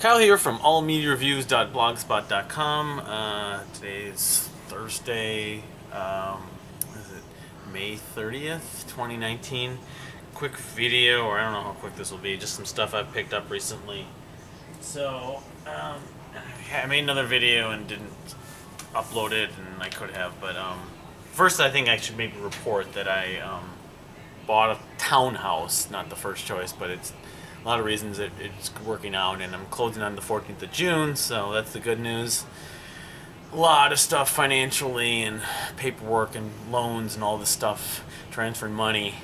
Kyle here from allmediareviews.blogspot.com. Today's Thursday, what is it, May 30th, 2019. Quick video, or I don't know how quick this will be, just some stuff I've picked up recently. So, I made another video and didn't upload it, and I could have, but first I think I should maybe report that I bought a townhouse, not the first choice, but it's a lot of reasons it's working out, and I'm closing on the 14th of June, so that's the good news. A lot of stuff financially and paperwork and loans and all this stuff, transferring money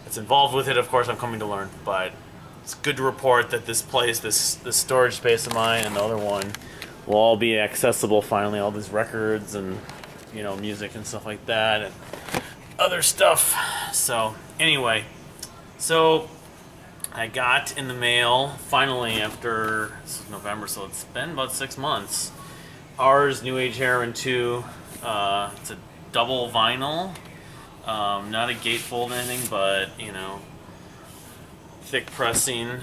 that's involved with it, of course, I'm coming to learn, but it's good to report that this place, this storage space of mine and the other one will all be accessible finally, all these records and, you know, music and stuff like that and other stuff. So anyway, so I got in the mail finally after November, so it's been about 6 months. Ours New Age Heroine 2. It's a double vinyl, not a gatefold or anything, but you know, thick pressing.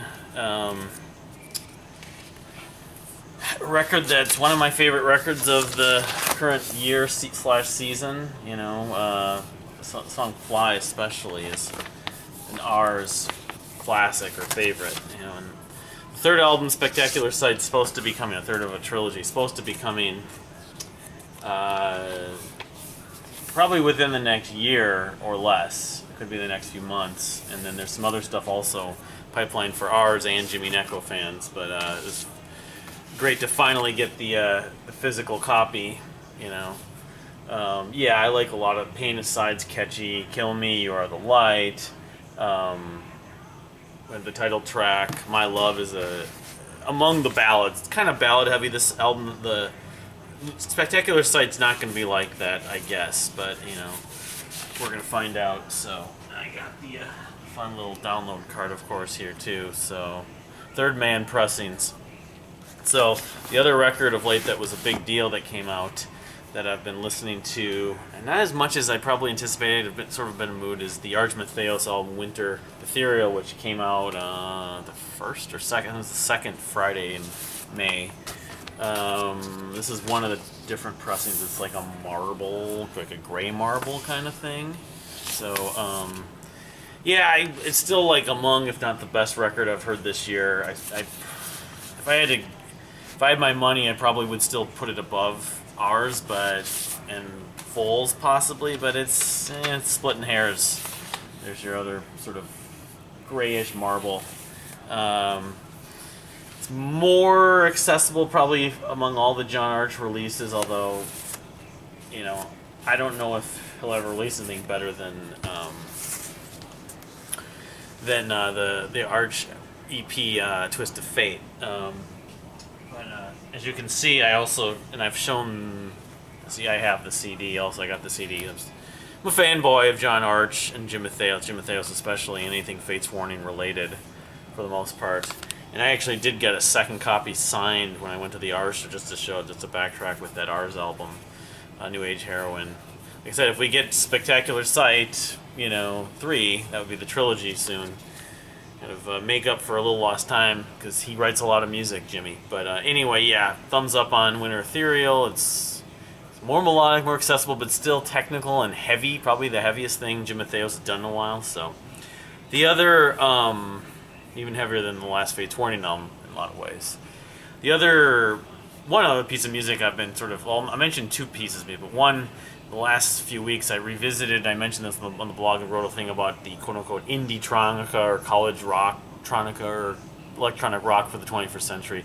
Record that's one of my favorite records of the current year / season. You know, the song "Fly" especially is an ours classic or favorite, you know. And the third album, Spectacular Sight's supposed to be coming, a third of a trilogy, supposed to be coming probably within the next year or less. It could be the next few months. And then there's some other stuff also pipeline for ours and Jimmy Necco fans. But it was great to finally get the physical copy, you know. Yeah, I like a lot of Pain Aside's catchy, Kill Me, You Are the Light. The title track, My Love, is among the ballads. It's kind of ballad heavy. This album, the Spectacular Sight's not going to be like that, I guess, but you know, we're going to find out. So I got the fun little download card, of course, here too. So Third Man Pressings. So the other record of late that was a big deal that came out that I've been listening to, and not as much as I probably anticipated, I've sort of been in a mood, is the Matheos album Wintere, Ethereal, which came out the first or second, it was the second Friday in May. This is one of the different pressings. It's like a marble, like a gray marble kind of thing. So, yeah, it's still like among, if not the best record I've heard this year. If I had my money, I probably would still put it above ours, and Foals possibly, but it's splitting hairs. There's your other sort of grayish marble. It's more accessible probably among all the John Arch releases, although, you know, I don't know if he'll ever release anything better than the Arch EP Twist of Fate. As you can see, I also, and I've shown, see, I have the CD, also I got the CD. I'm a fanboy of John Arch and Jim Matheos especially, anything Fates Warning related for the most part. And I actually did get a second copy signed when I went to the Ars, just to show, just to backtrack with that Ars album, New Age Heroine. Like I said, if we get Spectacular Sight, you know, 3, that would be the trilogy soon. Kind of make up for a little lost time, because he writes a lot of music, Jimmy. But anyway, yeah, thumbs up on Wintere Ethereal. It's more melodic, more accessible, but still technical and heavy. Probably the heaviest thing Jim Matheos has done in a while. So the other, even heavier than the last Fates Warning album in a lot of ways. One other piece of music I've been sort of, well, I mentioned two pieces, but one, the last few weeks I revisited, I mentioned this on the blog and wrote a thing about the quote-unquote indie-tronica or college rock-tronica or electronic rock for the 21st century.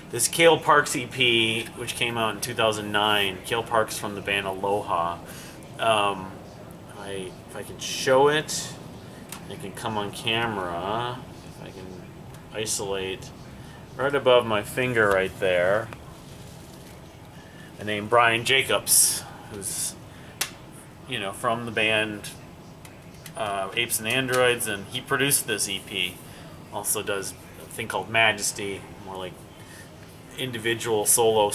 This Cale Parks EP, which came out in 2009, Cale Parks from the band Aloha. If I can show it, it can come on camera. If I can isolate right above my finger right there, the name Brian Jacobs, who's, you know, from the band Apes and Androids, and he produced this EP. Also does a thing called Majesty, more like individual solo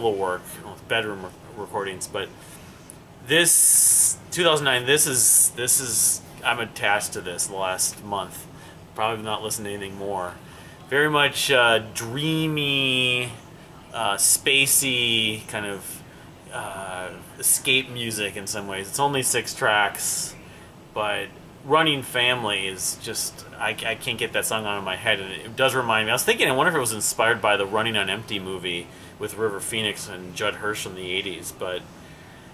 work, you know, with bedroom recordings. But this 2009, this is I'm attached to this the last month. Probably not listened to anything more. very much dreamy, spacey kind of escape music in some ways. It's only 6 tracks, but Running Family is just, I can't get that song out of my head, and it does remind me. I was thinking, I wonder if it was inspired by the Running on Empty movie with River Phoenix and Judd Hirsch from the 80s, but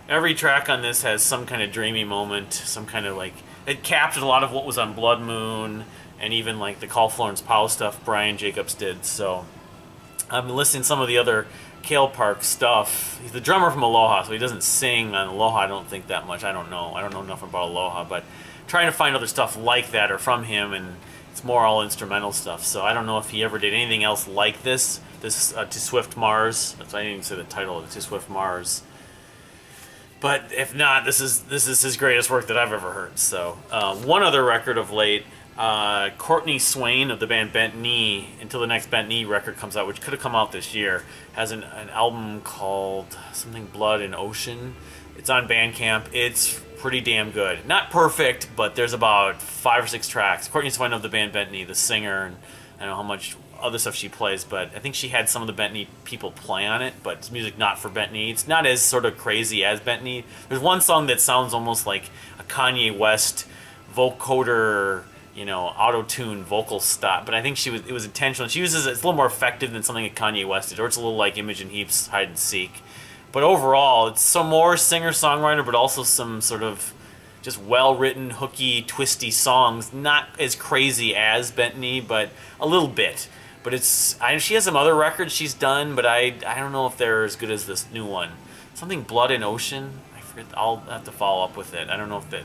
every track on this has some kind of dreamy moment, some kind of like, it captured a lot of what was on Blood Moon, and even like the Call Florence Powell stuff Brian Jacobs did, so I've been listening to some of the other Cale Park stuff. He's the drummer from Aloha, so he doesn't sing on Aloha, I don't think, that much. I don't know enough about Aloha, but trying to find other stuff like that or from him, and it's more all instrumental stuff, so I don't know if he ever did anything else like this. To Swift Mars. That's why I didn't even say the title of it, To Swift Mars. But if not, this is his greatest work that I've ever heard. So one other record of late, Courtney Swain of the band Bent Knee, Until the Next Bent Knee record comes out, which could have come out this year, has an album called something Blood and Ocean. It's on Bandcamp. It's pretty damn good. Not perfect, but there's about 5 or 6 tracks. Courtney Swain of the band Bent Knee, the singer, and I don't know how much other stuff she plays, but I think she had some of the Bent Knee people play on it, but it's music not for Bent Knee. It's not as sort of crazy as Bent Knee. There's one song that sounds almost like a Kanye West vocoder, auto-tune vocal style, but I think it was intentional. She uses it's a little more effective than something that Kanye West did, or it's a little like Imogen Heap's Hide and Seek. But overall, it's some more singer-songwriter, but also some sort of just well-written, hooky, twisty songs. Not as crazy as Bent Knee, but a little bit. But she has some other records she's done, but I don't know if they're as good as this new one. Something Blood and Ocean. I forget. I'll have to follow up with it. I don't know if they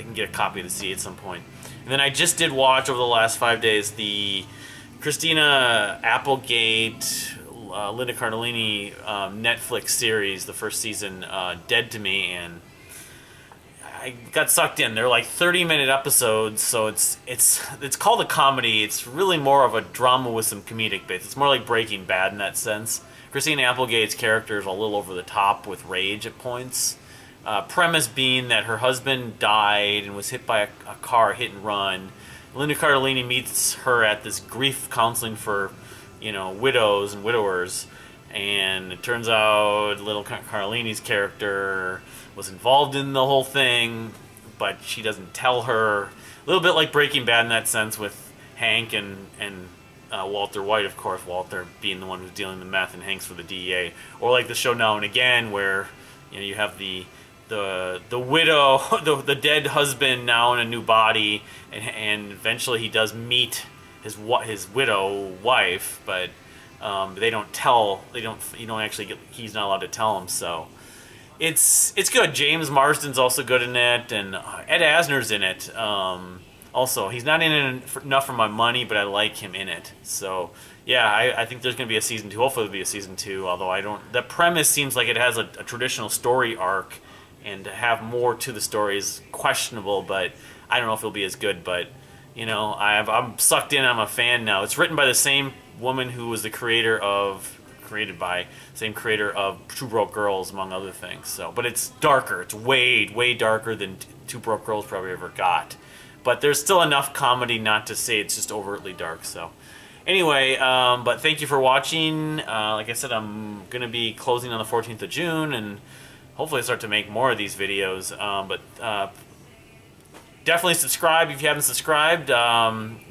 can get a copy of the CD at some point. And then I just did watch over the last 5 days the Christina Applegate, Linda Cardellini Netflix series, the first season, Dead to Me, and I got sucked in. They're like 30-minute episodes, so it's called a comedy. It's really more of a drama with some comedic bits. It's more like Breaking Bad in that sense. Christina Applegate's character is a little over the top with rage at points. Premise being that her husband died and was hit by a car hit and run. Linda Cardellini meets her at this grief counseling for widows and widowers, and it turns out little Cardellini's character was involved in the whole thing, but she doesn't tell her. A little bit like Breaking Bad in that sense, with Hank and Walter White, of course, Walter being the one who's dealing the meth and Hank's for the DEA, or like the show Now and Again, where you have the widow, the dead husband now in a new body, and eventually he does meet his widow wife, but they don't tell. He's not allowed to tell him. So it's good. James Marsden's also good in it, and Ed Asner's in it. Also, he's not in it enough for my money, but I like him in it. So yeah, I think there's going to be a season 2. Hopefully there'll be a season 2. Although I don't. The premise seems like it has a traditional story arc, and to have more to the story is questionable. But I don't know if it'll be as good. But I'm sucked in. I'm a fan now. It's written by the same woman who was the creator of Two Broke Girls, among other things. So, but it's darker. It's way darker than Two Broke Girls probably ever got. But there's still enough comedy not to say it's just overtly dark. So, anyway, but thank you for watching. Like I said, I'm gonna be closing on the 14th of June, and hopefully start to make more of these videos. But definitely subscribe if you haven't subscribed.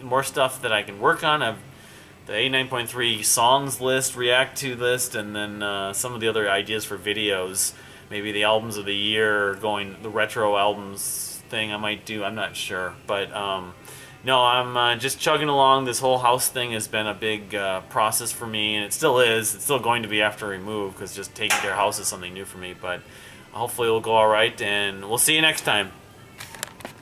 More stuff that I can work on. I've the 89.3 songs list, react to list, and then some of the other ideas for videos. Maybe the albums of the year, the retro albums thing I might do. I'm not sure. But no, I'm just chugging along. This whole house thing has been a big process for me, and it still is. It's still going to be after we move, because just taking care of house is something new for me. But hopefully it'll go all right, and we'll see you next time.